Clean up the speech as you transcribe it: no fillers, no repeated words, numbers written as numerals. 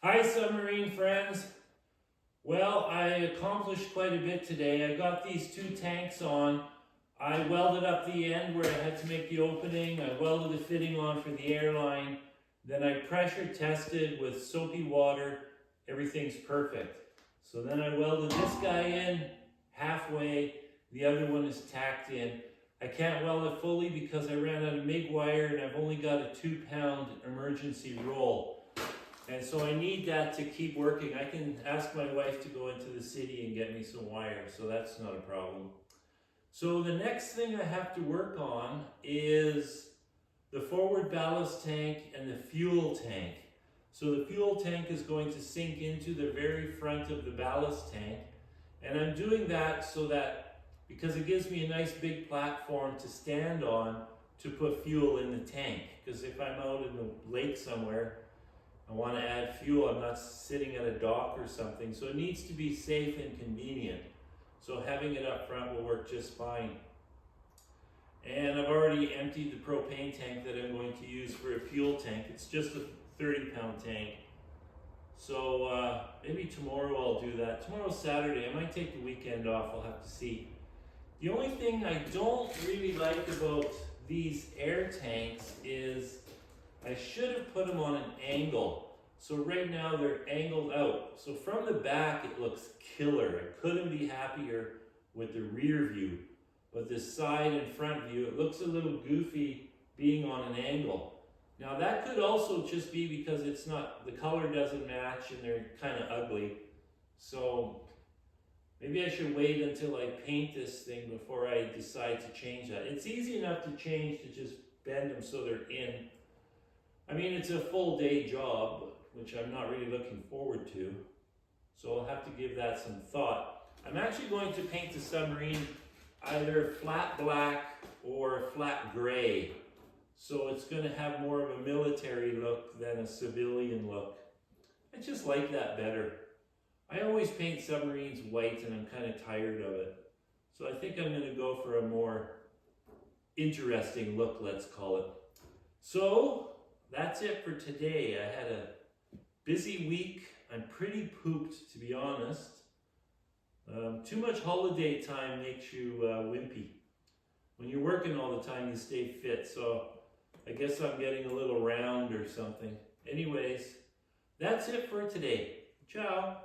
Hi submarine friends. Well, I accomplished quite a bit today. I got these two tanks on. I welded up the end where I had to make the opening. I welded the fitting on for the airline. Then I pressure tested with soapy water. Everything's perfect. So then I welded this guy in halfway. The other one is tacked in. I can't weld it fully because I ran out of MIG wire and I've only got a 2-pound emergency roll. And so I need that to keep working. I can ask my wife to go into the city and get me some wire, so that's not a problem. So the next thing I have to work on is the forward ballast tank and the fuel tank. So the fuel tank is going to sink into the very front of the ballast tank. And I'm doing that so that, because it gives me a nice big platform to stand on to put fuel in the tank. Because if I'm out in the lake somewhere, I want to add fuel. I'm not sitting at a dock or something, so it needs to be safe and convenient. So having it up front will work just fine. And I've already emptied the propane tank that I'm going to use for a fuel tank. It's just a 30-pound tank. So maybe tomorrow I'll do that. Tomorrow's Saturday. I might take the weekend off. I'll have to see. The only thing I don't really like about these air tanks is I should have put them on an angle. So right now they're angled out. So from the back it looks killer. I couldn't be happier with the rear view. But this side and front view, it looks a little goofy being on an angle. Now that could also just be because it's not, the color doesn't match and they're kind of ugly. So maybe I should wait until I paint this thing before I decide to change that. It's easy enough to change, to just bend them so they're in. I mean, it's a full day job, which I'm not really looking forward to. So I'll have to give that some thought. I'm actually going to paint the submarine either flat black or flat gray. So it's going to have more of a military look than a civilian look. I just like that better. I always paint submarines white and I'm kind of tired of it. So I think I'm going to go for a more interesting look, let's call it. So that's it for today. I had a busy week. I'm pretty pooped, to be honest. Too much holiday time makes you wimpy. When you're working all the time, you stay fit. So I guess I'm getting a little round or something. Anyways, that's it for today. Ciao.